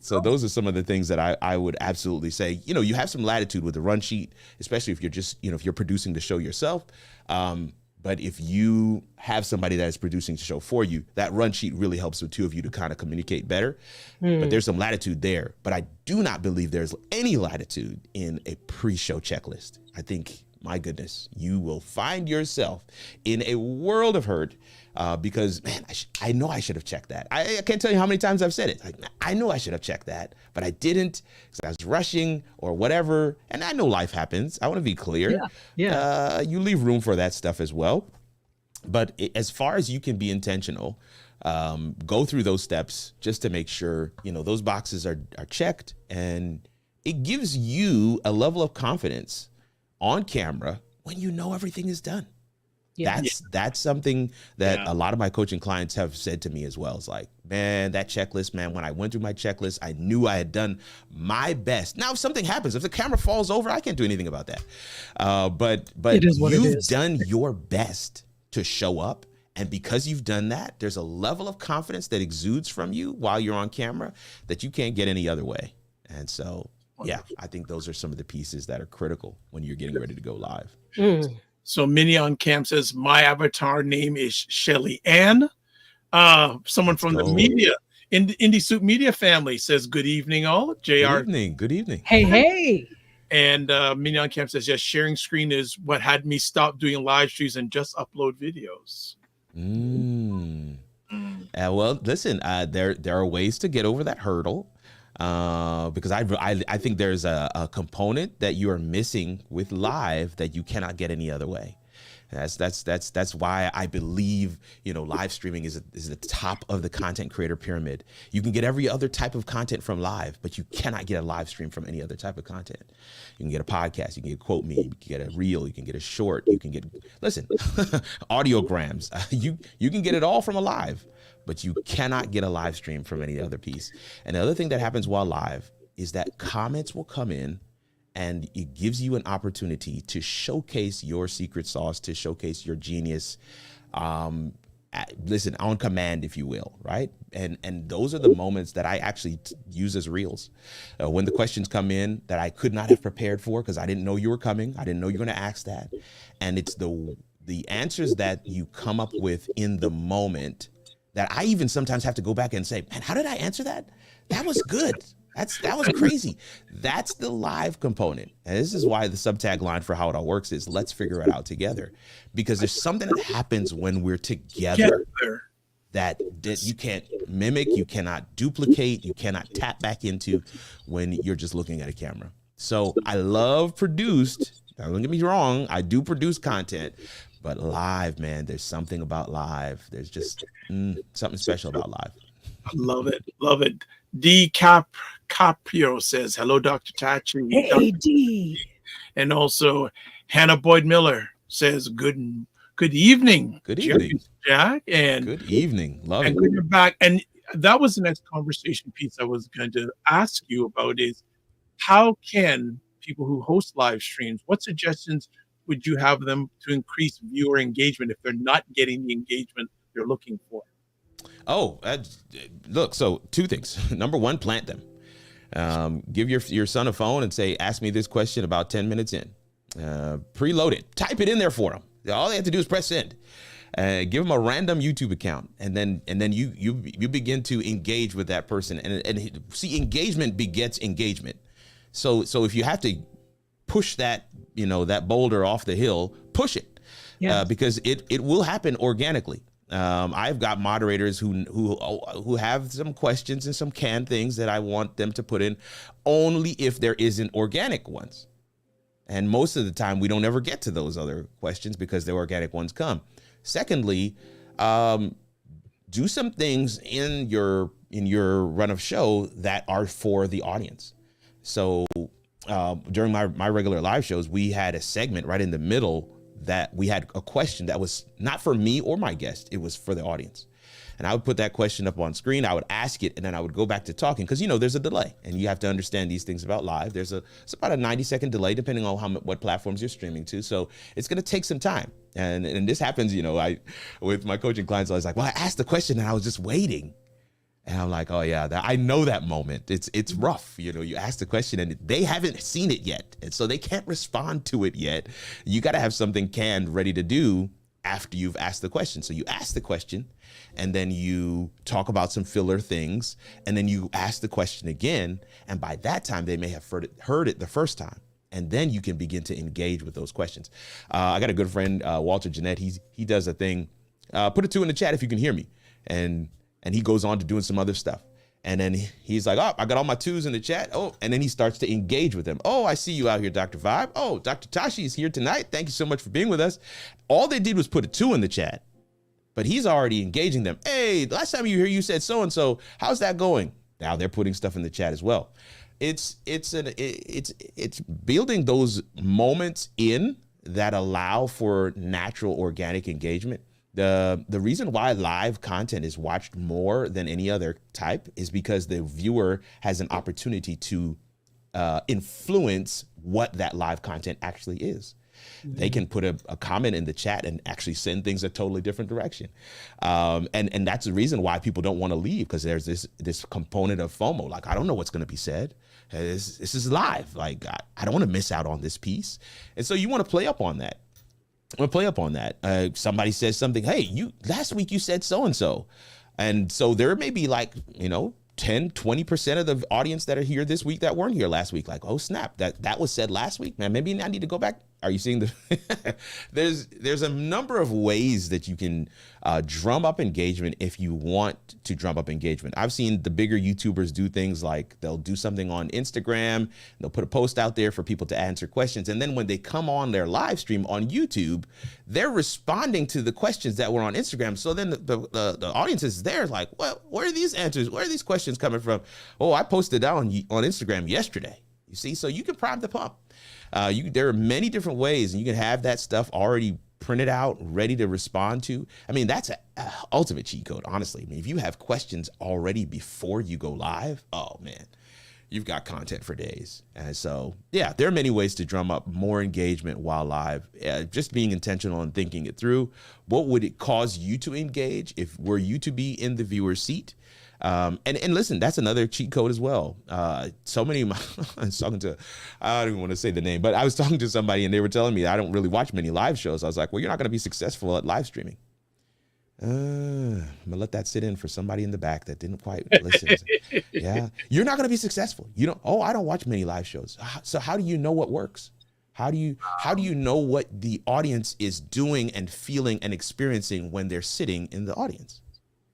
So those are some of the things that I would absolutely say. You have some latitude with the run sheet, especially if you're just, if you're producing the show yourself. But if you have somebody that is producing the show for you, that run sheet really helps the two of you to kind of communicate better. But there's some latitude there. But I do not believe there's any latitude in a pre-show checklist. I think, my goodness, you will find yourself in a world of hurt because, man, I know I should have checked that. I can't tell you how many times I've said it. Like, I know I should have checked that, but I didn't because I was rushing or whatever. And I know life happens. I want to be clear. Yeah. You leave room for that stuff as well. But as far as you can be intentional, go through those steps just to make sure, those boxes are checked. And it gives you a level of confidence on camera when you know everything is done. Yeah. That's something that a lot of my coaching clients have said to me as well. It's like, man, that checklist, man, when I went through my checklist, I knew I had done my best. Now, if something happens, if the camera falls over, I can't do anything about that. But you've done your best to show up. And because you've done that, there's a level of confidence that exudes from you while you're on camera that you can't get any other way. And so, yeah, I think those are some of the pieces that are critical when you're getting ready to go live. So Minnie on Cam says, my avatar name is Shelly Ann. Someone from the media, Indie Soup Media family says, good evening, all. JR. Good evening. Hey. And Minnie on Cam says, yes, sharing screen is what had me stop doing live streams and just upload videos. Well, listen, there are ways to get over that hurdle. Because I think there's a component that you are missing with live that you cannot get any other way. That's why I believe, live streaming is the top of the content creator pyramid. You can get every other type of content from live, but you cannot get a live stream from any other type of content. You can get a podcast, you can get Quote Me, you can get a reel, you can get a short, you can get, audiograms. You can get it all from a live, but you cannot get a live stream from any other piece. And the other thing that happens while live is that comments will come in and it gives you an opportunity to showcase your secret sauce, to showcase your genius, on command, if you will, right? And those are the moments that I actually use as reels. When the questions come in that I could not have prepared for because I didn't know you were coming, I didn't know you were going to ask that. And it's the answers that you come up with in the moment that I even sometimes have to go back and say, man, how did I answer that? That was good. That was crazy. That's the live component. And this is why the subtag line for how it all works is let's figure it out together. Because there's something that happens when we're together that you can't mimic, you cannot duplicate, you cannot tap back into when you're just looking at a camera. So I love produced. Now, don't get me wrong. I do produce content. But live, man, there's something about live. There's just something special about live. Love it. Love it. D. Caprio says, hello, Dr. Tachi. Hey, D. And also Hannah Boyd Miller says, good evening. Good evening, Jack. And good evening. Love it. Good, you're back. And that was the next conversation piece I was going to ask you about is how can people who host live streams, what suggestions would you have them to increase viewer engagement if they're not getting the engagement they're looking for? Oh, look, so two things. Number one, plant them. Give your son a phone and say, ask me this question about 10 minutes in. Preload it. Type it in there for him. All they have to do is press send. Give them a random YouTube account, and then you begin to engage with that person. And see, engagement begets engagement. So if you have to push that, that boulder off the hill, push it. Because it will happen organically. I've got moderators who have some questions and some canned things that I want them to put in only if there isn't organic ones. And most of the time we don't ever get to those other questions because the organic ones come. Secondly, do some things in your run of show that are for the audience. So during my regular live shows, we had a segment right in the middle that we had a question that was not for me or my guest. It was for the audience. And I would put that question up on screen. I would ask it, and then I would go back to talking because, there's a delay, and you have to understand these things about live. It's about a 90-second delay, depending on what platforms you're streaming to. So it's going to take some time. And this happens, with my coaching clients, I was like, well, I asked the question and I was just waiting. And I'm like, oh yeah, I know that moment. It's rough. You ask the question and they haven't seen it yet. And so they can't respond to it yet. You got to have something canned ready to do after you've asked the question. So you ask the question and then you talk about some filler things and then you ask the question again. And by that time, they may have heard it the first time. And then you can begin to engage with those questions. I got a good friend, Walter Jeanette. He does a thing. Put a 2 in the chat if you can hear me. And he goes on to doing some other stuff. And then he's like, oh, I got all my 2s in the chat. Oh, and then he starts to engage with them. Oh, I see you out here, Dr. Vibe. Oh, Dr. Tashi is here tonight. Thank you so much for being with us. All they did was put a 2 in the chat, but he's already engaging them. Hey, last time you were here, you said so-and-so. How's that going? Now they're putting stuff in the chat as well. It's building those moments in that allow for natural organic engagement. The reason why live content is watched more than any other type is because the viewer has an opportunity to influence what that live content actually is. They can put a comment in the chat and actually send things a totally different direction. And that's the reason why people don't want to leave, because there's this component of FOMO. Like, I don't know what's going to be said. This is live. Like, I don't want to miss out on this piece. And so you want to play up on that. Somebody says something, hey, last week you said so-and-so. And so there may be 10, 20% of the audience that are here this week that weren't here last week. Like, oh snap, that was said last week, man. Maybe I need to go back. Are you seeing there's a number of ways that you can drum up engagement if you want to drum up engagement. I've seen the bigger YouTubers do things like they'll do something on Instagram, they'll put a post out there for people to answer questions. And then when they come on their live stream on YouTube, they're responding to the questions that were on Instagram. So then the audience is there like, well, where are these answers? Where are these questions coming from? Oh, I posted that on Instagram yesterday. You see, so you can prime the pump. There are many different ways, and you can have that stuff already printed out, ready to respond to. I mean, that's an ultimate cheat code, honestly. I mean, if you have questions already before you go live, oh man, you've got content for days. And so, yeah, there are many ways to drum up more engagement while live. Just being intentional and thinking it through. What would it cause you to engage if were you to be in the viewer's seat? And listen, that's another cheat code as well. So many, I was talking to, I don't even want to say the name, but I was talking to somebody and they were telling me I don't really watch many live shows. I was like, well, you're not going to be successful at live streaming. I'm gonna let that sit in for somebody in the back that didn't quite listen. Yeah, you're not going to be successful. I don't watch many live shows. So how do you know what works? How do you know what the audience is doing and feeling and experiencing when they're sitting in the audience?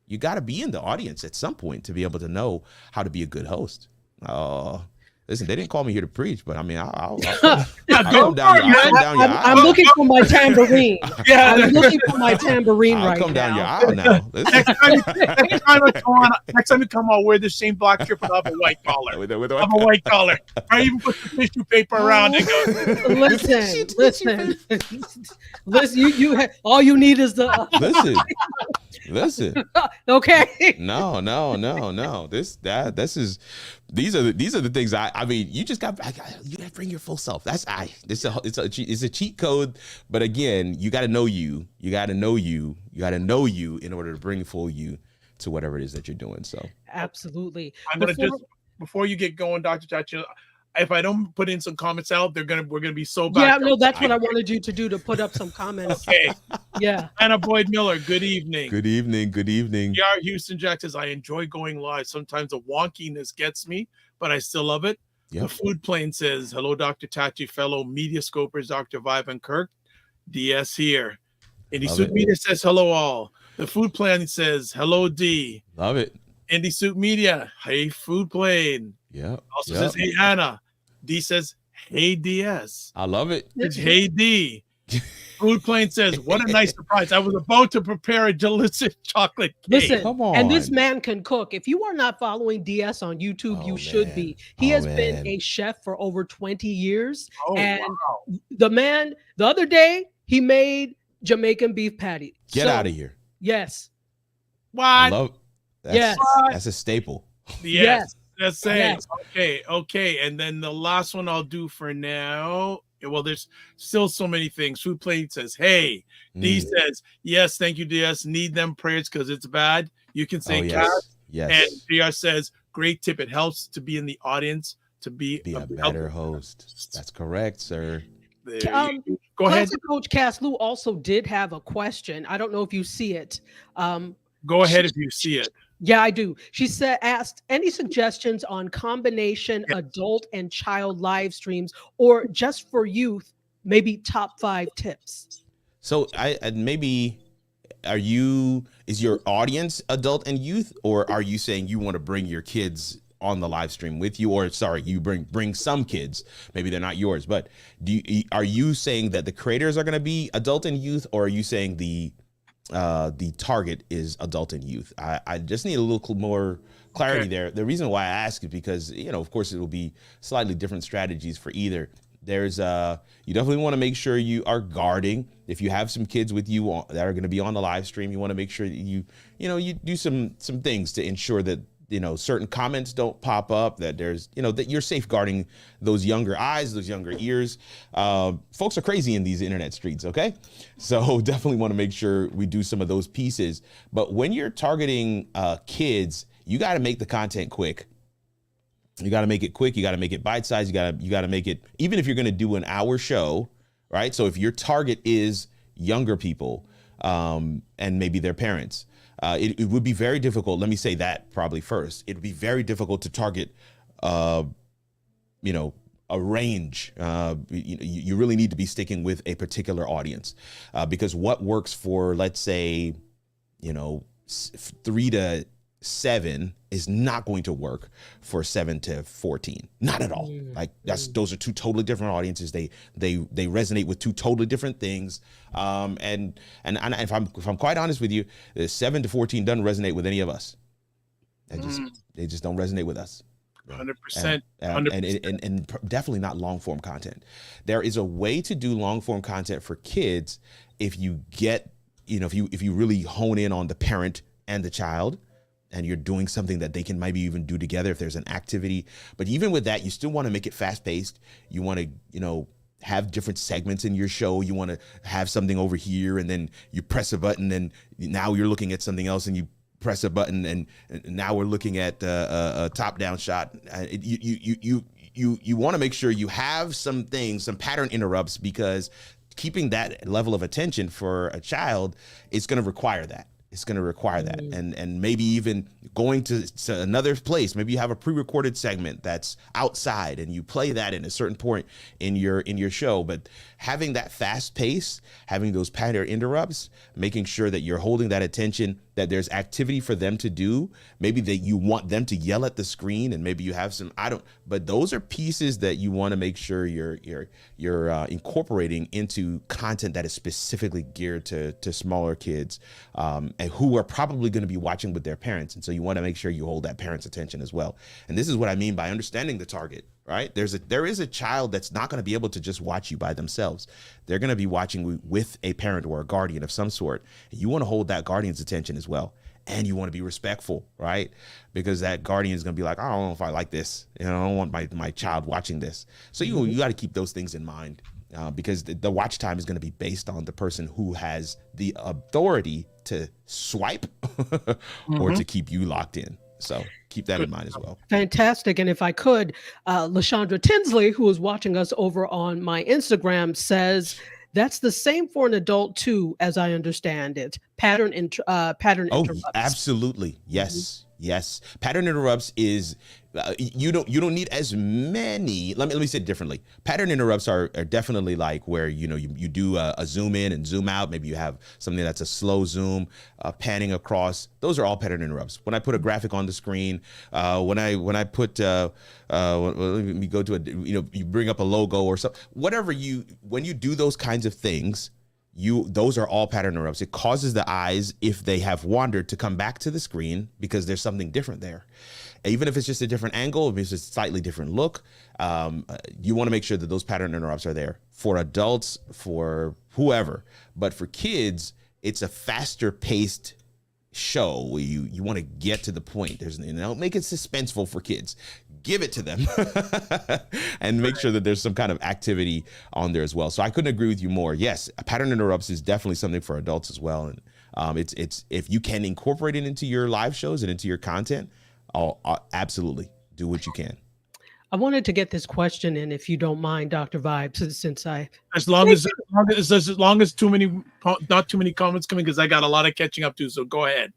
You got to be in the audience at some point to be able to know how to be a good host. Listen, they didn't call me here to preach, but I mean, I'll come down your aisle. I'm looking for my tambourine. Yeah, I'm looking for my tambourine I'll right now. come down your aisle now. Next time you come, I'll wear the same black strip and I'll have a white collar. I'll have a white collar. I even put the tissue paper around and go. Listen. You all you need is the. Listen. Okay. No. These are the things I mean, you just got to bring your full self. It's a cheat code, but again, you got to know you. You got to know you in order to bring full you to whatever it is that you're doing. So absolutely. I'm gonna before you get going, Dr. Tachi, if I don't put in some comments out, we're gonna be so bad. Yeah, no, that's what I wanted you to do, to put up some comments. Okay. Yeah. Anna Boyd Miller, good evening. Good evening. PR Houston Jack says, I enjoy going live. Sometimes the wonkiness gets me, but I still love it. Yep. The Food Plane says, hello, Dr. Tachi, fellow MediaScopers, Dr. Vibe and Kirk. DS here. Indie Suit Media says, hello all. The Food Plane says, hello, D. Love it. Indie Suit Media, hey, Food Plane. Yeah. Also says, hey, Anna. D says, hey, DS. I love it. It's hey, D. Food Plane says, what a nice surprise. I was about to prepare a delicious chocolate cake. Listen, come on. And this man can cook. If you are not following DS on YouTube, you should be. He has been a chef for over 20 years. The man, the other day, he made Jamaican beef patty. Get out of here. Yes. What? That's a staple. Yes. Let's say okay. And then the last one I'll do for now. Well, there's still so many things. Food Plate says, hey. D says, yes, thank you, DS. Need them prayers because it's bad. You can say And Yes. JR says, great tip. It helps to be in the audience, to be A better host. That's correct, sir. Go ahead. Classic Coach Cass Lou also did have a question. I don't know if you see it. Go ahead if you see it. Yeah, I do. She asked any suggestions on combination adult and child live streams, or just for youth, maybe top 5 tips. So maybe is your audience adult and youth, or are you saying you want to bring your kids on the live stream with you, or sorry, you bring some kids, maybe they're not yours, but are you saying that the creators are going to be adult and youth, or are you saying the target is adult and youth? I just need a little more clarity there. The reason why I ask is because, of course, it will be slightly different strategies for either. There's you definitely want to make sure you are guarding. If you have some kids with you that are going to be on the live stream, you want to make sure that you do some things to ensure that certain comments don't pop up, that there's that you're safeguarding those younger eyes, those younger ears. Folks are crazy in these internet streets, okay? So definitely want to make sure we do some of those pieces. But when you're targeting kids, you got to make the content quick. You got to make it quick. You got to make it bite-sized. You got to make it, even if you're going to do an hour show, right? So if your target is younger people and maybe their parents, it would be very difficult. Let me say that probably first. It would be very difficult to target, a range. You really need to be sticking with a particular audience because what works for, let's say, 3 to 7 is not going to work for 7 to 14. Not at all. Like those are two totally different audiences. They resonate with two totally different things. And if I'm quite honest with you, 7 to 14 doesn't resonate with any of us. They just don't resonate with us. 100%. And definitely not long form content. There is a way to do long form content for kids if you get, if you really hone in on the parent and the child, and you're doing something that they can maybe even do together if there's an activity. But even with that, you still want to make it fast paced. You want to, have different segments in your show. You want to have something over here, and then you press a button, and now you're looking at something else, and you press a button, and now we're looking at a top down shot. You want to make sure you have some pattern interrupts, because keeping that level of attention for a child is going to require that. It's going to require that. And maybe even going to another place. Maybe you have a pre-recorded segment that's outside and you play that in a certain point in your show. But having that fast pace, having those pattern interrupts, making sure that you're holding that attention, that there's activity for them to do. Maybe that you want them to yell at the screen, and maybe you have some, but those are pieces that you want to make sure you're incorporating into content that is specifically geared to smaller kids, and who are probably going to be watching with their parents. And so you want to make sure you hold that parent's attention as well. And this is what I mean by understanding the target, right? There is a child that's not going to be able to just watch you by themselves. They're going to be watching with a parent or a guardian of some sort. And you want to hold that guardian's attention as well. And you want to be respectful, right? Because that guardian is going to be like, I don't know if I like this. I don't want my child watching this. So you got to keep those things in mind, because the watch time is going to be based on the person who has the authority to swipe or to keep you locked in. So keep that in mind as well. Fantastic. And if I could, LaShondra Tinsley, who is watching us over on my Instagram, says that's the same for an adult too, as I understand it. Pattern interrupts. Absolutely. Yes. Yes. Pattern interrupts is you don't need as many. Let me say it differently. Pattern interrupts are definitely like where you do a zoom in and zoom out. Maybe you have something that's a slow zoom, panning across. Those are all pattern interrupts. When I put a graphic on the screen, when I put let me go to you bring up a logo or something. When you do those kinds of things, those are all pattern interrupts. It causes the eyes, if they have wandered, to come back to the screen because there's something different there. Even if it's just a different angle, if it's just a slightly different look, you want to make sure that those pattern interrupts are there for adults, for whoever. But for kids, it's a faster paced show where you want to get to the point. Make it suspenseful for kids. Give it to them and make sure that there's some kind of activity on there as well. So I couldn't agree with you more. Yes, pattern interrupts is definitely something for adults as well. And It's if you can incorporate it into your live shows and into your content, absolutely do what you can. I wanted to get this question in, if you don't mind, Dr. Vibes, since as long as not too many comments coming, because I got a lot of catching up to. So go ahead.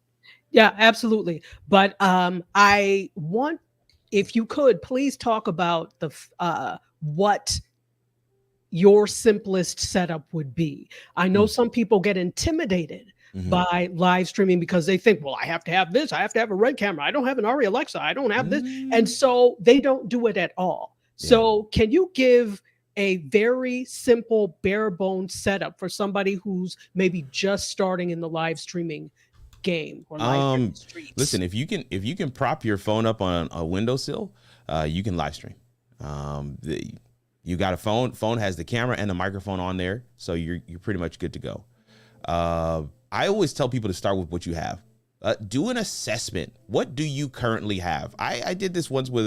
Yeah, absolutely. But I want, if you could, please talk about the what your simplest setup would be. I know some people get intimidated by live streaming because they think, well, I have to have this. I have to have a Red camera. I don't have an Ari Alexa. I don't have this. And so they don't do it at all. Yeah. So can you give a very simple, bare bones setup for somebody who's maybe just starting in the live streaming game or live streams? Listen, if you can prop your phone up on a windowsill, you can live stream. You got a phone has the camera and the microphone on there, so you're pretty much good to go. I always tell people to start with what you have. Do an assessment. What do you currently have? I did this once with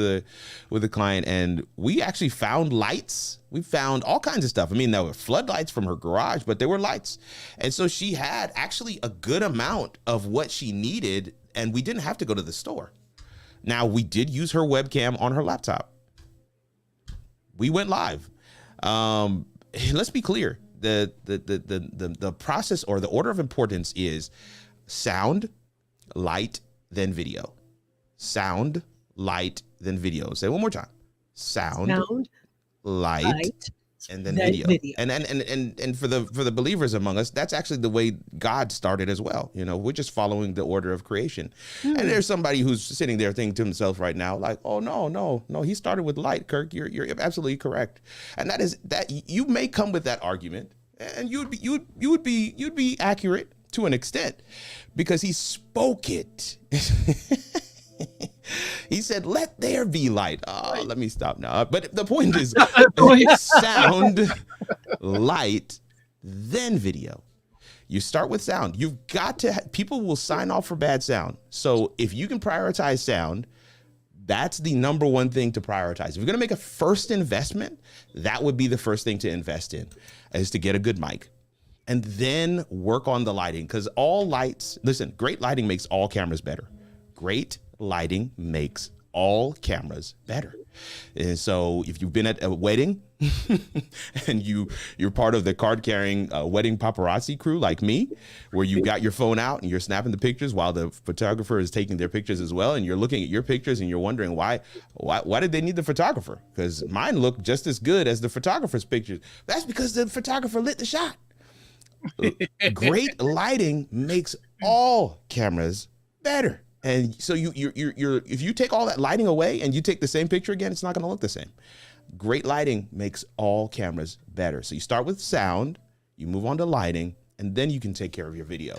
a client, and we actually found lights. We found all kinds of stuff. I mean, there were floodlights from her garage, but there were lights. And so she had actually a good amount of what she needed, and we didn't have to go to the store. Now, we did use her webcam on her laptop. We went live. Let's be clear. The process or the order of importance is sound, light, then video. Sound, light, then video. Say it one more time. Sound, light, and then video. And for the believers among us, that's actually the way God started as well. You know, we're just following the order of creation. And there's somebody who's sitting there thinking to himself right now, like, oh no, he started with light, Kirk. You're absolutely correct. And that you may come with that argument, and you'd be accurate to an extent, because he spoke it. He said, let there be light. Oh, let me stop now. But the point is, sound, light, then video. You start with sound. You've got to, people will sign off for bad sound. So if you can prioritize sound, that's the number one thing to prioritize. If you're going to make a first investment, that would be the first thing to invest in, is to get a good mic. And then work on the lighting, because all lights, listen, great lighting makes all cameras better. Great lighting makes all cameras better. And so if you've been at a wedding and you're part of the card carrying wedding paparazzi crew like me, where you got your phone out and you're snapping the pictures while the photographer is taking their pictures as well, and you're looking at your pictures and you're wondering why did they need the photographer? Because mine look just as good as the photographer's pictures. That's because the photographer lit the shot. Great lighting makes all cameras better. And so you're if you take all that lighting away and you take the same picture again, it's not going to look the same. Great lighting makes all cameras better. So you start with sound, you move on to lighting, and then you can take care of your video.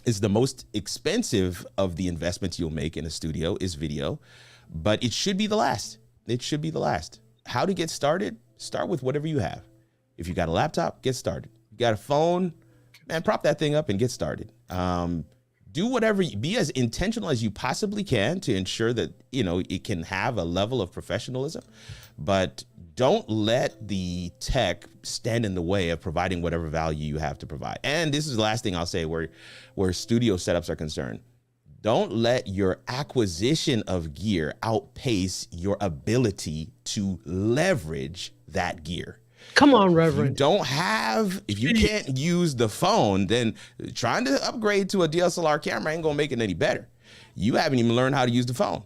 It's the most expensive of the investments you'll make in a studio is video, but it should be the last. It should be the last. How to get started? Start with whatever you have. If you got a laptop, get started. You got a phone, man, prop that thing up and get started. Do whatever, be as intentional as you possibly can to ensure that, it can have a level of professionalism, but don't let the tech stand in the way of providing whatever value you have to provide. And this is the last thing I'll say where studio setups are concerned. Don't let your acquisition of gear outpace your ability to leverage that gear. Come on, Reverend. If you can't use the phone, then trying to upgrade to a DSLR camera ain't gonna make it any better. You haven't even learned how to use the phone.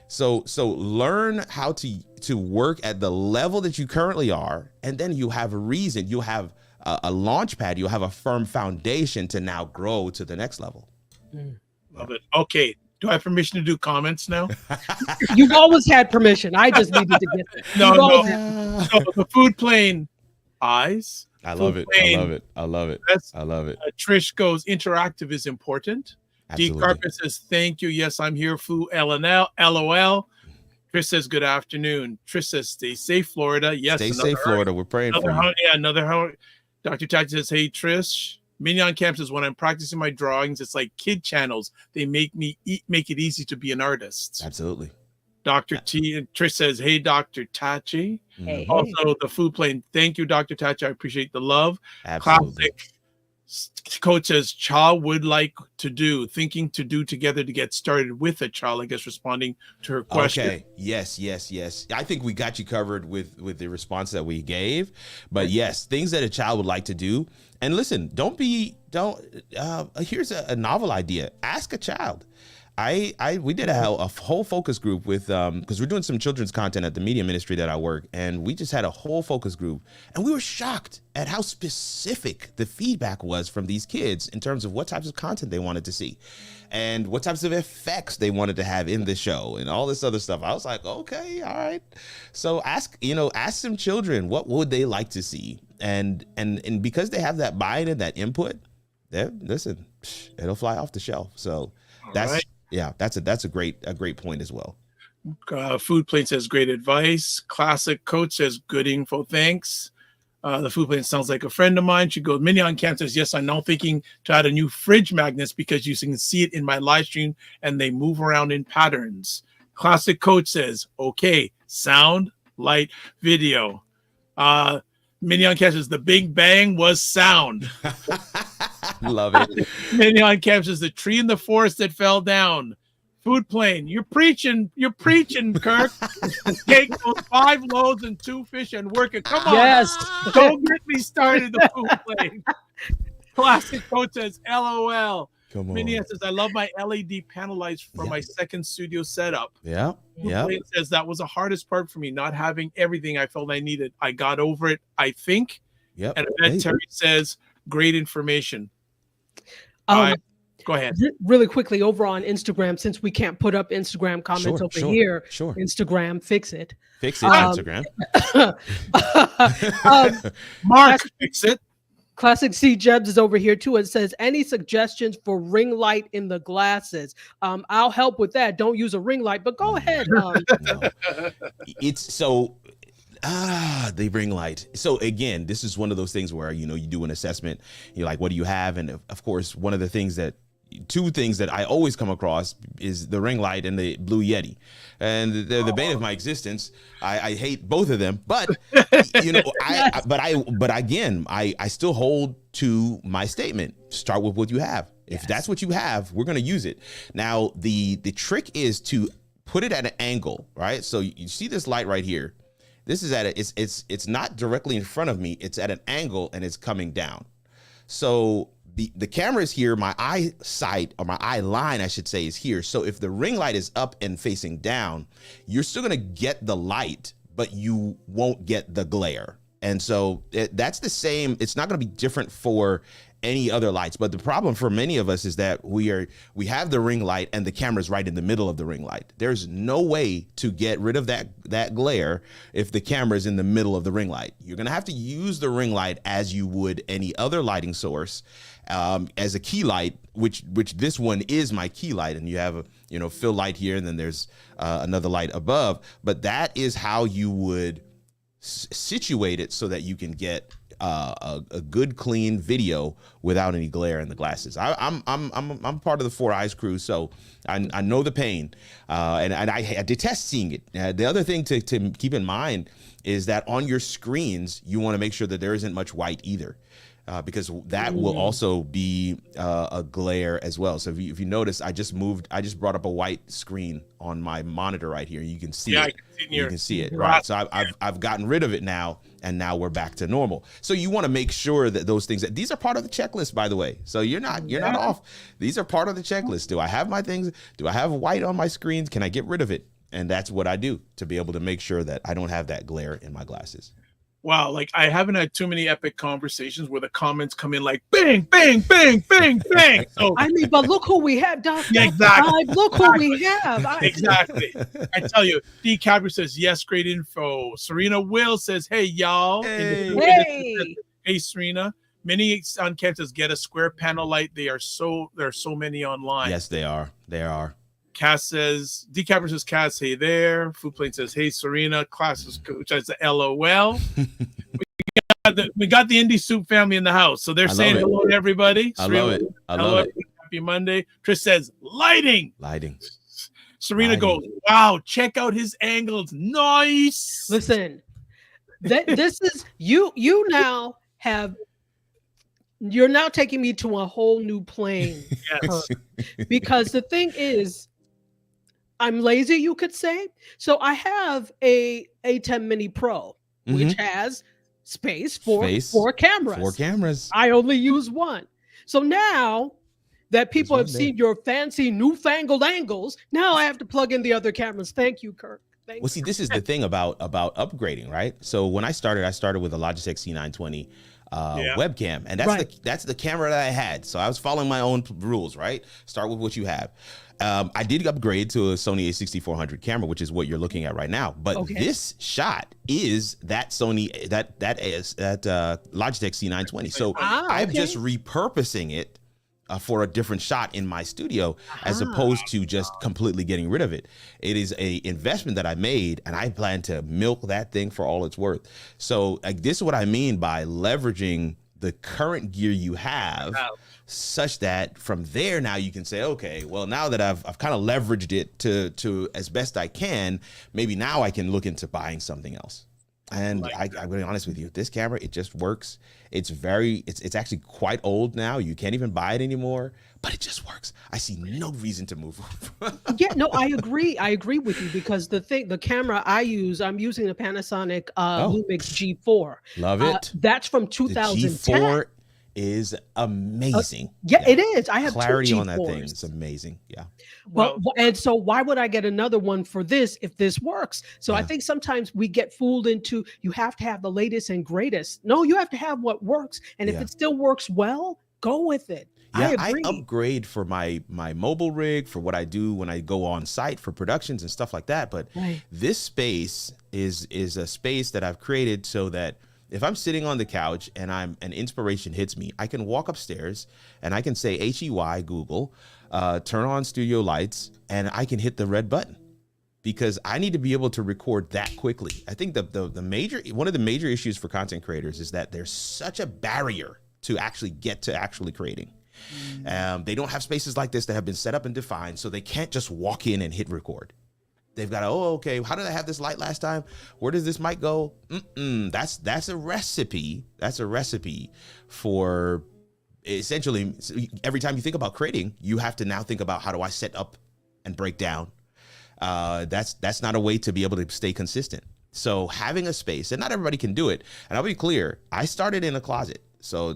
So learn how to work at the level that you currently are, and then you have a reason. You'll have a launch pad. You'll have a firm foundation to now grow to the next level. Love it. Okay. Do I have permission to do comments now? You've always had permission. I just needed to get it. No. So the food plane eyes. I love it. I love it. I love it. I love it. Trish goes, interactive is important. D Carpet says, thank you. Yes, I'm here. Foo LNL. LOL. Trish says, good afternoon. Trish says, stay safe, Florida. Yes. Stay safe, Florida. We're praying for you. Yeah, another. Dr. Tati says, hey, Trish. Minion Camp says, when I'm practicing my drawings, it's like kid channels. They make it easy to be an artist. Absolutely. Dr. T and Trish says, hey, Dr. Tachi. Hey, also, the food plane. Thank you, Dr. Tachi. I appreciate the love. Absolutely. Classic Coach says, child would like to do, thinking to do together to get started with a child, I guess, responding to her question. Okay. Yes. I think we got you covered with the response that we gave. But yes, things that a child would like to do. And listen, here's a novel idea. Ask a child. We did a whole focus group with because we're doing some children's content at the media ministry that I work, and we just had a whole focus group, and we were shocked at how specific the feedback was from these kids in terms of what types of content they wanted to see and what types of effects they wanted to have in the show and all this other stuff. I was like, okay, all right. So ask some children, what would they like to see? And because they have that buy-in and that input, listen, it'll fly off the shelf. So that's right. Yeah, that's a great point as well. Food Plate says great advice. Classic Coach says good info. Thanks. The Food Plate sounds like a friend of mine. She goes, Mini on Camp says, yes, I'm now thinking to add a new fridge magnets because you can see it in my live stream and they move around in patterns. Classic Coach says, okay, sound, light, video. Mini on Camp says the Big Bang was sound. Love it. Mini on Camp says the tree in the forest that fell down. Food Plane, you're preaching, Kirk. Take those 5 loaves and 2 fish and work it. Come on. Yes. Don't get me started, the Food Plane. Classic Coach says, LOL. Come on. Mini says, I love my LED panel lights for my second studio setup. Yeah. Food says that was the hardest part for me, not having everything I felt I needed. I got over it, I think. Yep. And Terry says, great information. Go ahead. Really quickly, over on Instagram, since we can't put up Instagram comments here, Instagram, fix it. Fix it, Instagram. Mark, fix it. Classic C Jebs is over here too. It says, any suggestions for ring light in the glasses? I'll help with that. Don't use a ring light, but go ahead. No. It's so the ring light. So again, this is one of those things where, you do an assessment. You're like, what do you have? And of course, two things that I always come across is the ring light and the Blue Yeti, and they're the bane of my existence. I hate both of them, but I still hold to my statement. Start with what you have. If that's what you have, we're going to use it. Now, the trick is to put it at an angle, right? So you see this light right here. This is it's not directly in front of me. It's at an angle and it's coming down. So the camera is here. My eyesight, or my eye line, I should say, is here. So if the ring light is up and facing down, you're still going to get the light, but you won't get the glare. And so that's the same. It's not going to be different for any other lights. But the problem for many of us is that we have the ring light and the camera's right in the middle of the ring light. There's no way to get rid of that glare if the camera is in the middle of the ring light. You're going to have to use the ring light as you would any other lighting source, as a key light, which this one is my key light. And you have a fill light here, and then there's another light above. But that is how you would situate it so that you can get a good, clean video without any glare in the glasses. I'm part of the 4 Eyes crew, so I know the pain, and I detest seeing it. The other thing to keep in mind is that on your screens, you want to make sure that there isn't much white either. Because that will also be a glare as well. So if you notice, I just brought up a white screen on my monitor right here. You can see it. You can see it, right? So I've gotten rid of it now, and now we're back to normal. So you want to make sure that those things, these are part of the checklist, by the way. So you're not off. These are part of the checklist. Do I have my things? Do I have white on my screens? Can I get rid of it? And that's what I do to be able to make sure that I don't have that glare in my glasses. Wow, like I haven't had too many epic conversations where the comments come in like bang, bang, bang, bang, bang. So I mean, but look who we have, Dr. Yeah, exactly. Look who we have. Exactly. I tell you, D. Cabri says, yes, great info. Serena Will says, hey, y'all. Hey, Serena. Many on Camp says, get a square panel light. There are so many online. Yes, they are. They are. Cass says, DeCapper says, Cass, hey there. Food Plane says, hey, Serena. Classes Coach says, LOL. we got the Indie Soup family in the house. So they're saying hello to everybody. I love it. Happy Monday. Trish says, lighting. Serena goes, wow, check out his angles. Nice. Listen, this is, you now have You're now taking me to a whole new plane, Kirk. Because the thing is, I'm lazy, you could say. So I have a A10 Mini Pro, which has space for four cameras. 4 cameras. I only use one. So now that people have seen your fancy newfangled angles, now I have to plug in the other cameras. Thank you, Kirk. Well, see, this is the thing about upgrading, right? So when I started with a Logitech C920 webcam, and that's the camera that I had. So I was following my own rules, right? Start with what you have. I did upgrade to a Sony A6400 camera, which is what you're looking at right now. But this shot is that Sony that Logitech C920. So I'm just repurposing it for a different shot in my studio, as opposed to just completely getting rid of it. It is a investment that I made, and I plan to milk that thing for all it's worth. So this is what I mean by leveraging the current gear you have, such that from there now you can say, okay, well, now that I've kind of leveraged it to as best I can, maybe now I can look into buying something else. And I'm going to be honest with you, this camera, it just works. It's actually quite old now. You can't even buy it anymore, but it just works. I see no reason to move. Yeah, no, I agree. I agree with you, because the camera I use, I'm using a Panasonic Lumix G4. Love it. That's from 2010. The G4 is amazing. It is. I have clarity 2 G4s on that thing. It's amazing. Yeah. Well, and so why would I get another one for this if this works? So I think sometimes we get fooled into, you have to have the latest and greatest. No, you have to have what works. And if it still works well, go with it. Yeah, I upgrade for my mobile rig, for what I do when I go on site for productions and stuff like that. But this space is a space that I've created so that if I'm sitting on the couch and an inspiration hits me, I can walk upstairs and I can say HEY Google, turn on studio lights, and I can hit the red button, because I need to be able to record that quickly. I think one of the major issues for content creators is that there's such a barrier to actually creating. They don't have spaces like this that have been set up and defined, so they can't just walk in and hit record. They've got to, okay, how did I have this light last time? Where does this mic go? That's a recipe. That's a recipe for essentially every time you think about creating, you have to now think about, how do I set up and break down? That's not a way to be able to stay consistent. So having a space, and not everybody can do it. And I'll be clear, I started in a closet. So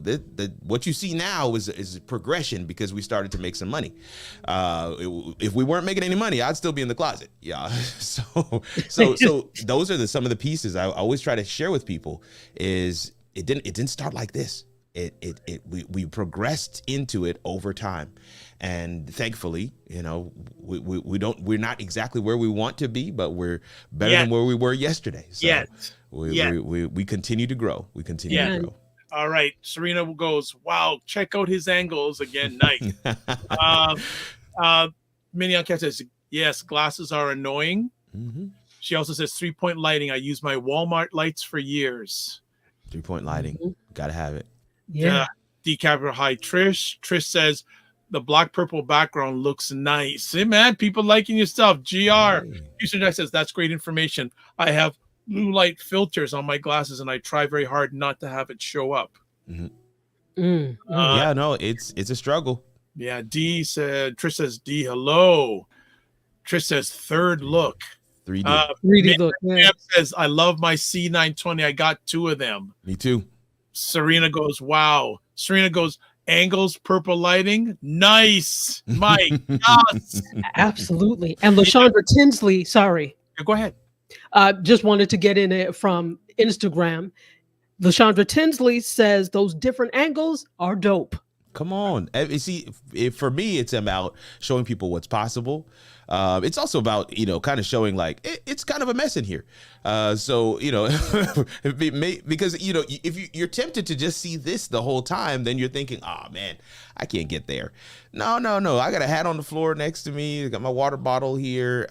what you see now is a progression, because we started to make some money. If we weren't making any money, I'd still be in the closet. Yeah. So those are some of the pieces I always try to share with people. Is it didn't start like this. We progressed into it over time, and thankfully, we're not exactly where we want to be, but we're better than where we were yesterday. So we continue to grow. We continue to grow. All right. Serena goes, wow, check out his angles again. Nice. Minion Cat says, yes, glasses are annoying. She also says 3-point lighting. I use my Walmart lights for years. 3-point lighting. Gotta have it. Yeah. Decapital High Trish. Trish says the black purple background looks nice. Hey man, people liking your stuff. GR. Houston Jack says that's great information. I have blue light filters on my glasses, and I try very hard not to have it show up. Yeah, no, it's a struggle. Yeah, Trish says D, hello. Trish says third look. 3D. 3D look. Says I love my C920. I got 2 of them. Me too. Serena goes, wow. Serena goes, angles, purple lighting, nice. Mike, yes. Absolutely. And LaShondra Tinsley, sorry. Go ahead. Just wanted to get in it from Instagram. LaShondra Tinsley says those different angles are dope. Come on. You see, for me, it's about showing people what's possible. It's also about, kind of showing like it's kind of a mess in here. So, because, if you're tempted to just see this the whole time, then you're thinking, oh, man, I can't get there. No. I got a hat on the floor next to me. I got my water bottle here.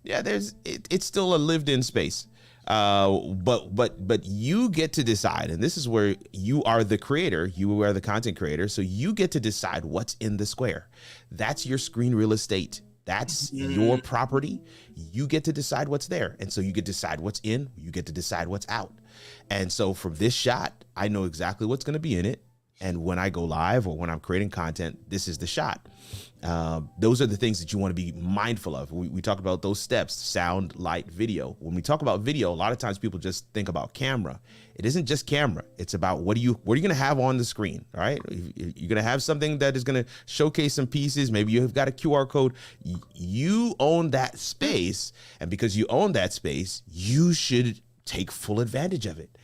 It's still a lived in space. But you get to decide, and this is where you are the creator, you are the content creator. So you get to decide what's in the square. That's your screen real estate. That's your property. You get to decide what's there. And so you get to decide what's in, you get to decide what's out. And so from this shot, I know exactly what's going to be in it. And when I go live or when I'm creating content, this is the shot. Those are the things that you want to be mindful of. We talk about those steps: sound, light, video. When we talk about video, a lot of times people just think about camera. It isn't just camera. It's about what are you going to have on the screen, all right? You're going to have something that is going to showcase some pieces. Maybe you've got a QR code. You own that space. And because you own that space, you should take full advantage of it.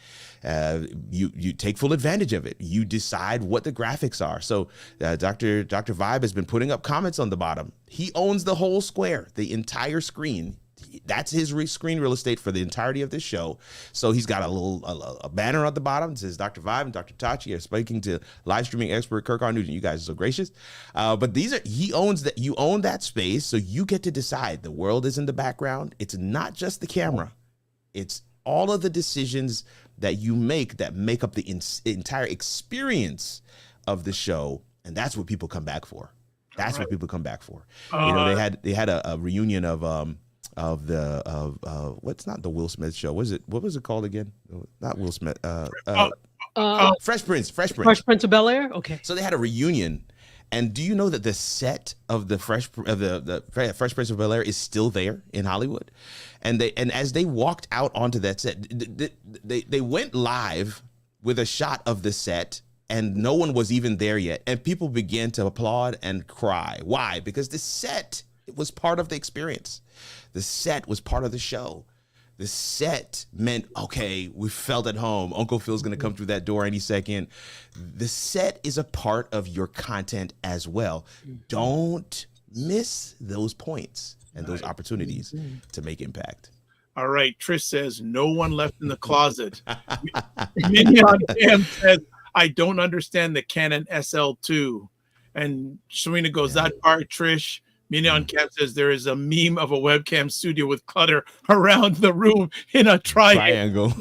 You take full advantage of it. You decide what the graphics are. So Dr. Vibe has been putting up comments on the bottom. He owns the whole square, the entire screen. That's his screen real estate for the entirety of this show. So he's got a banner at the bottom that says Dr. Vibe and Dr. Tachi are speaking to live streaming expert Kirk R. Nugent. You guys are so gracious. But he owns that. You own that space, so you get to decide. The world is in the background. It's not just the camera. It's all of the decisions that you make that make up the entire experience of the show, and that's what people come back for. That's what people come back for. They had a reunion of what's not the Will Smith show? What was it called again? Not Will Smith. Fresh Prince of Bel-Air. Okay. So they had a reunion, and do you know that the set of the Fresh Prince of Bel-Air is still there in Hollywood? And as they walked out onto that set, they went live with a shot of the set, and no one was even there yet, and people began to applaud and cry. Why? Because the set, it was part of the experience. The set was part of the show. The set meant, okay, we felt at home. Uncle Phil's going to come through that door any second. The set is a part of your content as well. Don't miss those points and those opportunities to make impact. All right. Trish says, no one left in the closet. Minion Cam says, I don't understand the Canon SL2. And Serena goes, that part, Trish. Minion Cam says there is a meme of a webcam studio with clutter around the room in a triangle.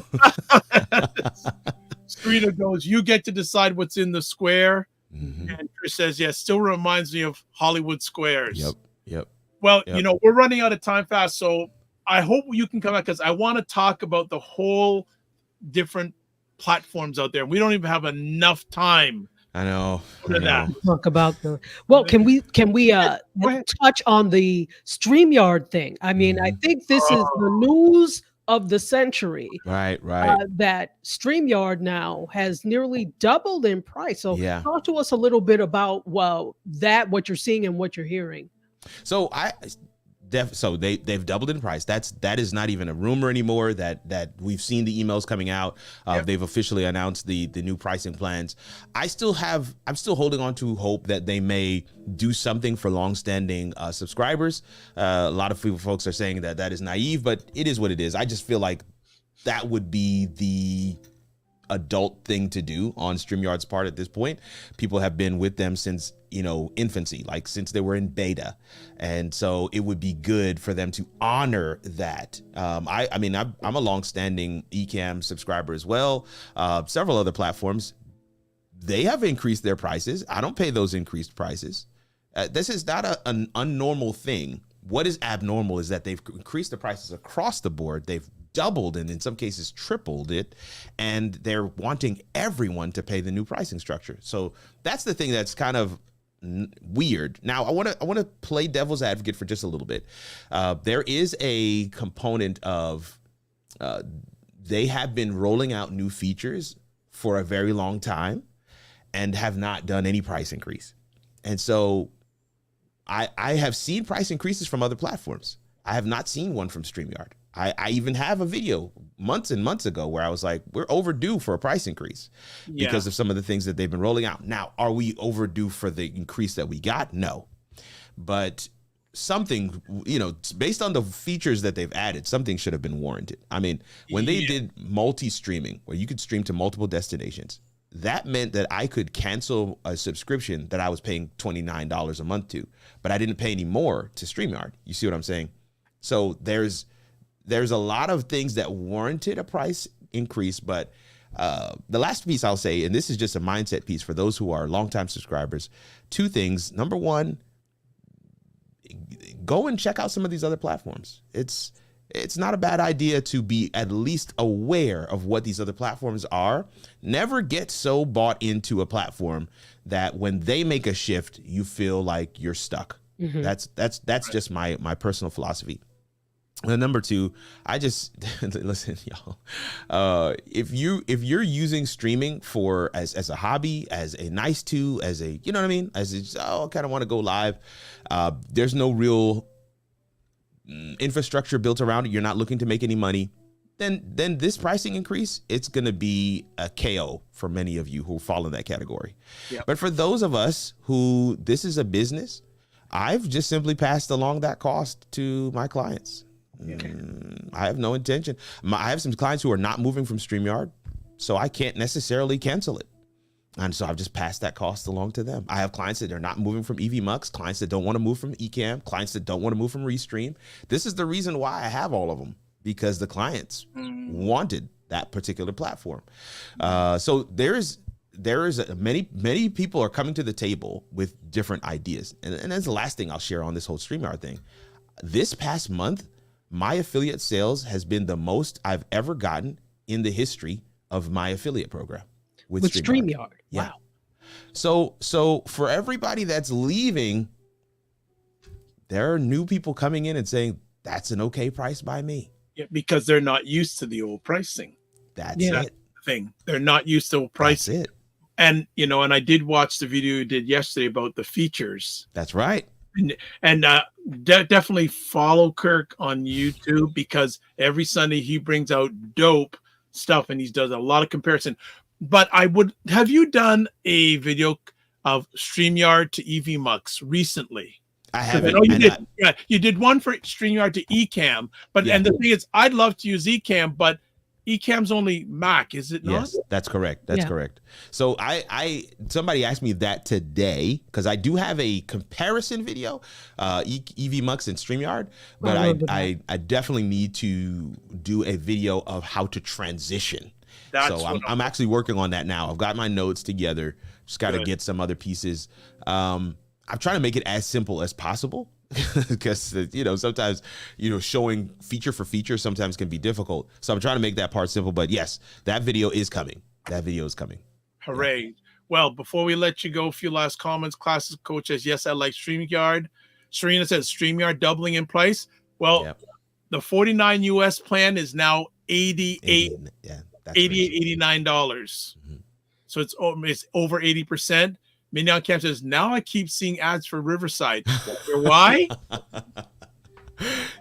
Serena goes, you get to decide what's in the square. And Trish says, yeah, still reminds me of Hollywood squares. Yep. Well, we're running out of time fast, so I hope you can come back because I want to talk about the whole different platforms out there. We don't even have enough time. I know. Talk about can we touch on the StreamYard thing? I mean, I think this is the news of the century. Right. That StreamYard now has nearly doubled in price. So talk to us a little bit about what you're seeing and what you're hearing. So they've doubled in price. That is not even a rumor anymore. That we've seen the emails coming out. They've officially announced the new pricing plans. I'm still holding on to hope that they may do something for longstanding subscribers. A lot of folks are saying that is naive, but it is what it is. I just feel like that would be the adult thing to do on StreamYard's part at this point. People have been with them since infancy, like since they were in beta, and so it would be good for them to honor that. I'm a long-standing Ecamm subscriber as well. Several other platforms, they have increased their prices. I don't pay those increased prices. This is not an unnormal thing. What is abnormal is that they've increased the prices across the board. They've doubled and in some cases tripled it, and they're wanting everyone to pay the new pricing structure. So that's the thing that's kind of weird. Now I want to play devil's advocate for just a little bit. There is a component of they have been rolling out new features for a very long time and have not done any price increase. And so I have seen price increases from other platforms. I have not seen one from StreamYard. I even have a video months and months ago where I was like, we're overdue for a price increase because of some of the things that they've been rolling out. Now, are we overdue for the increase that we got? No. But something, based on the features that they've added, something should have been warranted. I mean, when they did multi-streaming, where you could stream to multiple destinations, that meant that I could cancel a subscription that I was paying $29 a month to, but I didn't pay any more to StreamYard. You see what I'm saying? So there's a lot of things that warranted a price increase, but the last piece I'll say, and this is just a mindset piece for those who are longtime subscribers, two things. Number one, go and check out some of these other platforms. It's it's not a bad idea to be at least aware of what these other platforms are. Never get so bought into a platform that when they make a shift, you feel like you're stuck. That's just my personal philosophy. And number two, I just listen, y'all. If you're using streaming for as a hobby, as a nice to, as a, you know what I mean, as a, I kind of want to go live. There's no real infrastructure built around it. You're not looking to make any money. Then this pricing increase, it's going to be a KO for many of you who fall in that category. Yep. But for those of us who this is a business, I've just simply passed along that cost to my clients. I have no intention. I have some clients who are not moving from StreamYard, so I can't necessarily cancel it. And so I've just passed that cost along to them. I have clients that are not moving from EVMux, clients that don't want to move from Ecamm, clients that don't want to move from Restream. This is the reason why I have all of them, because the clients wanted that particular platform. So there's many people are coming to the table with different ideas. And that's the last thing I'll share on this whole StreamYard thing. This past month, my affiliate sales has been the most I've ever gotten in the history of my affiliate program with StreamYard. Yeah. Wow. So for everybody that's leaving, there are new people coming in and saying, that's an okay price by me. Yeah, because they're not used to the old pricing. That's it. Thing. They're not used to pricing. That's it. And, and I did watch the video you did yesterday about the features. That's right. And definitely follow Kirk on YouTube, because every Sunday he brings out dope stuff and he does a lot of comparison. But have you done a video of StreamYard to EVMux recently? I haven't. You did. Yeah, you did one for StreamYard to Ecamm. But and the thing is, I'd love to use Ecamm, but Ecamm's only Mac, is it not? Yes, that's correct. That's correct. So somebody asked me that today, because I do have a comparison video, EVMux and StreamYard, but I definitely need to do a video of how to transition. I'm actually working on that now. I've got my notes together. Just got to get some other pieces. I'm trying to make it as simple as possible, because sometimes showing feature for feature sometimes can be difficult. So I'm trying to make that part simple. But yes, that video is coming. Hooray. Yeah. Well, before we let you go, a few last comments. Classes Coach says, yes, I like StreamYard. Serena says StreamYard doubling in price. Well, the $49 US plan is now $88, $89. So it's over 80%. Mignon Camp says, now I keep seeing ads for Riverside. Why?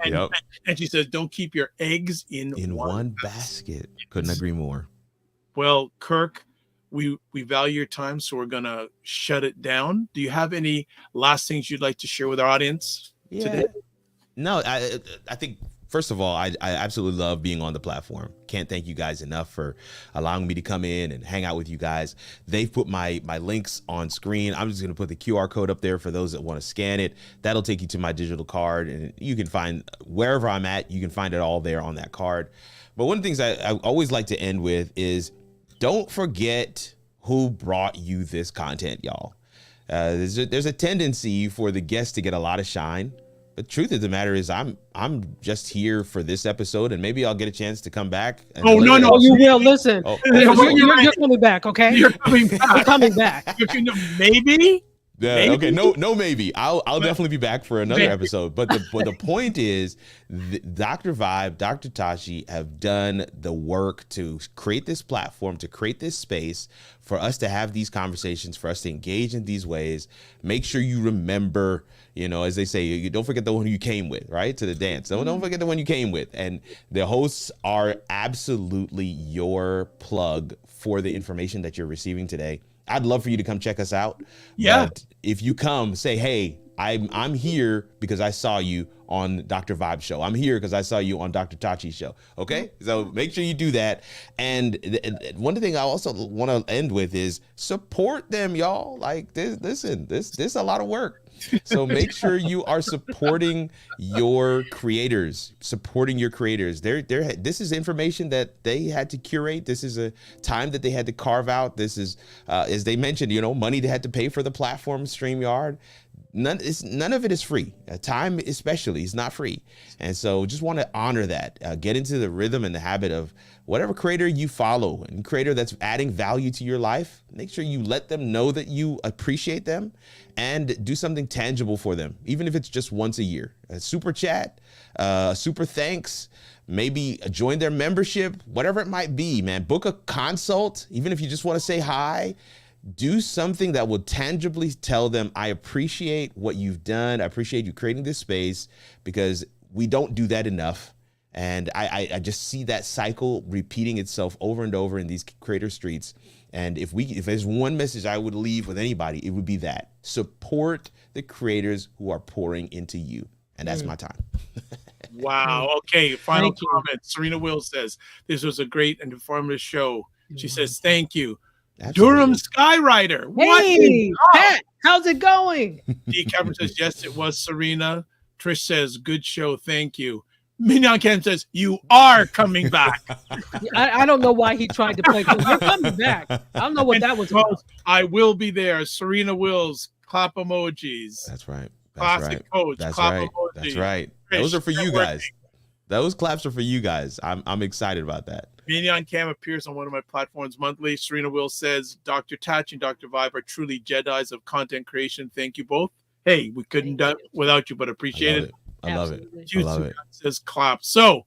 And she says, don't keep your eggs in one basket. Couldn't agree more. Well, Kirk, we value your time, so we're going to shut it down. Do you have any last things you'd like to share with our audience today? No, I think, first of all, I absolutely love being on the platform. Can't thank you guys enough for allowing me to come in and hang out with you guys. They've put my links on screen. I'm just going to put the QR code up there for those that want to scan it. That'll take you to my digital card, and you can find wherever I'm at, you can find it all there on that card. But one of the things I always like to end with is, don't forget who brought you this content, y'all. There's a tendency for the guests to get a lot of shine. The truth of the matter is, I'm just here for this episode, and maybe I'll get a chance to come back. No, you will. Listen, you're coming back, okay? You're coming back. You're coming back. Maybe. Yeah, okay, no, maybe. I'll definitely be back for another episode. But the point is, Dr. Vibe, Dr. Tashi have done the work to create this platform, to create this space for us to have these conversations, for us to engage in these ways. Make sure you remember, as they say, you don't forget the one you came with, right? To the dance. So don't forget the one you came with. And the hosts are absolutely your plug for the information that you're receiving today. I'd love for you to come check us out. Yeah. But if you come, say, hey, I'm here because I saw you on Dr. Vibe's show. I'm here because I saw you on Dr. Tachi's show. Okay? So make sure you do that. And one thing I also want to end with is support them, y'all. Like, this is a lot of work. So make sure you are supporting your creators, This is information that they had to curate. This is a time that they had to carve out. This is, as they mentioned, money they had to pay for the platform StreamYard. none of it is free. Time especially is not free. And so just want to honor that. Get into the rhythm and the habit of whatever creator you follow and creator that's adding value to your life. Make sure you let them know that you appreciate them and do something tangible for them, even if it's just once a year. A super chat, super thanks, maybe join their membership, whatever it might be, man. Book a consult, even if you just want to say hi. Do something that will tangibly tell them, I appreciate what you've done. I appreciate you creating this space, because we don't do that enough. And I just see that cycle repeating itself over and over in these creator streets. And if there's one message I would leave with anybody, it would be that: support the creators who are pouring into you. And that's my time. Wow. Okay. Final comment. Serena Wills says, this was a great and informative show. She says, thank you. Absolutely. Durham Skyrider. Hey, Pat, how's it going? D. Cameron says, yes, it was Serena. Trish says, good show. Thank you. Mignon Ken says, you are coming back. I don't know why he tried to play. You're coming back. I don't know what that was about. I will be there. Serena Wills, clap emojis. That's right. Classic coach. That's clap right. emojis. That's right. Trish, those are for you guys. Those claps are for you guys. I'm excited about that. Mignon Cam appears on one of my platforms monthly. Serena Wills says, Dr. Tatch and Dr. Vibe are truly Jedis of content creation. Thank you both. Hey, we couldn't do it without you, but appreciate it. I love it. I love it. Says clap. So,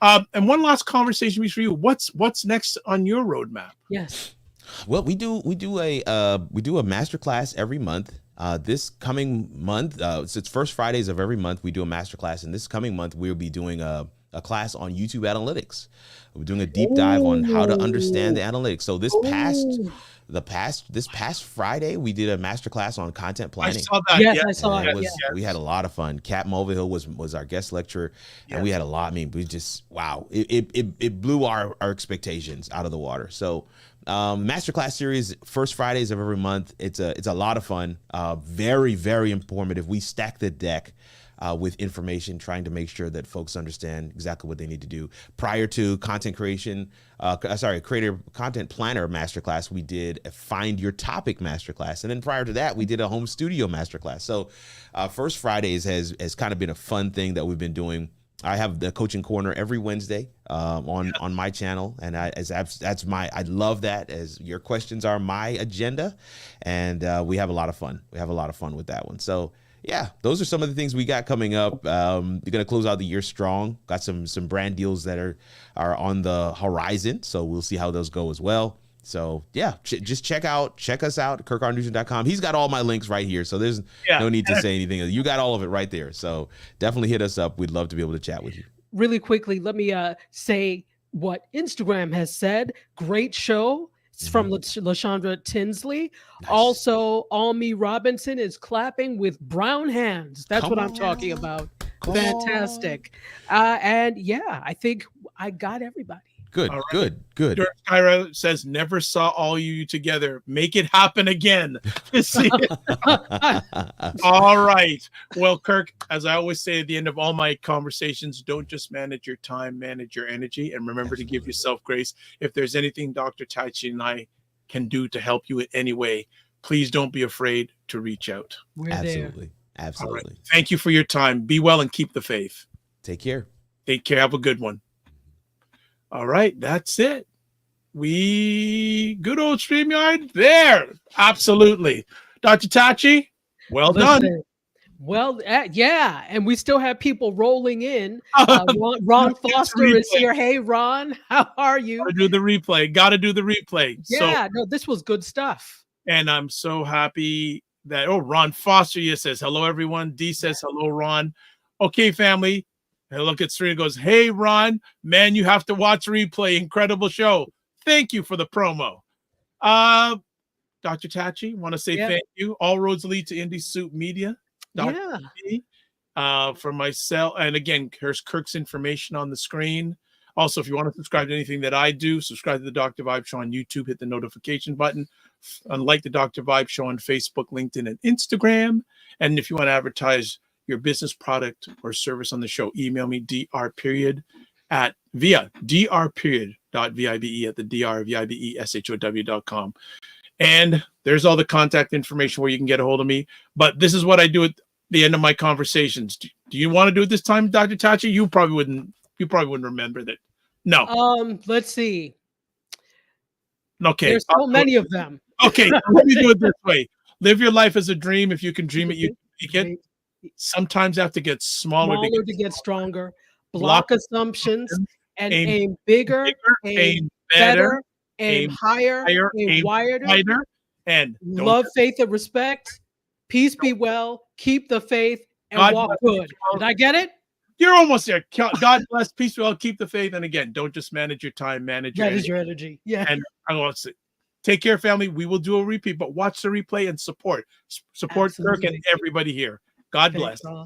and one last conversation for you. What's next on your roadmap? Yes. Well, we do a masterclass every month. This coming month, it's first Fridays of every month, we do a masterclass, and this coming month we'll be doing a class on YouTube analytics. We're doing a deep dive on how to understand the analytics. So this past Friday, we did a masterclass on content planning. I saw that. Yes, I saw it. We had a lot of fun. Kat Mulvihill was our guest lecturer, and we had a lot. I mean, we just, wow, it blew our expectations out of the water. So masterclass series, first Fridays of every month. It's a lot of fun. Very, very informative. We stack the deck with information, trying to make sure that folks understand exactly what they need to do. Prior to content creation, creator content planner masterclass, we did a find your topic masterclass. And then prior to that, we did a home studio masterclass. So first Fridays has kind of been a fun thing that we've been doing. I have the coaching corner every Wednesday on my channel, and I love that, as your questions are my agenda, and we have a lot of fun. We have a lot of fun with that one. So yeah, those are some of the things we got coming up. We're gonna close out the year strong. Got some brand deals that are on the horizon, so we'll see how those go as well. So yeah, just check us out, KirkRNugent.com. He's got all my links right here, so there's no need to say anything. You got all of it right there. So definitely hit us up. We'd love to be able to chat with you. Really quickly, let me say what Instagram has said. Great show. It's from LaShondra Tinsley. Nice. Also, Almi Robinson is clapping with brown hands. That's what I'm talking about. Fantastic. And yeah, I think I got everybody. Good, right. Good. Dirk Kyra says, never saw all you together. Make it happen again. All right. Well, Kirk, as I always say at the end of all my conversations, don't just manage your time, manage your energy, and remember to give yourself grace. If there's anything Dr. Taichi and I can do to help you in any way, please don't be afraid to reach out. We're Absolutely. there. Absolutely. Right. Thank you for your time. Be well and keep the faith. Take care. Take care. Have a good one. All right, that's it. Good old StreamYard there. Absolutely. Dr. Tachi, well done. Well, yeah, and we still have people rolling in. Ron Foster is here. Hey, Ron, how are you? Got to do the replay. Yeah, no, this was good stuff. And I'm so happy that, Ron Foster says, hello, everyone. D says, hello, Ron. Okay, family. And look at Serena, goes, hey, Ron, man, you have to watch replay. Incredible show. Thank you for the promo. Dr. Tachi, want to say thank you. All roads lead to Indie Soup Media. For myself. And again, here's Kirk's information on the screen. Also, if you want to subscribe to anything that I do, subscribe to the Dr. Vibe Show on YouTube. Hit the notification button. Like the Dr. Vibe Show on Facebook, LinkedIn, and Instagram. And if you want to advertise your business product or service on the show, email me dr.vibe at the drvibeshow.com. And there's all the contact information where you can get a hold of me. But this is what I do at the end of my conversations. Do you want to do it this time, Dr. Tachi? You probably wouldn't remember that. No. Let's see. Okay. There's so many of them. Okay, let me do it this way. Live your life as a dream. If you can dream it, you can make it. Sometimes you have to get smaller to get stronger. Block assumptions and aim bigger, aim better, aim higher, aim wider, and love, faith, and respect. Peace be well. Keep the faith and walk good. Did I get it? You're almost there. God bless, peace be well, keep the faith, and again, don't just manage your time, manage your energy. Yeah. And I want to say, take care, family. We will do a repeat, but watch the replay and support Kirk and everybody here. God bless. Yeah.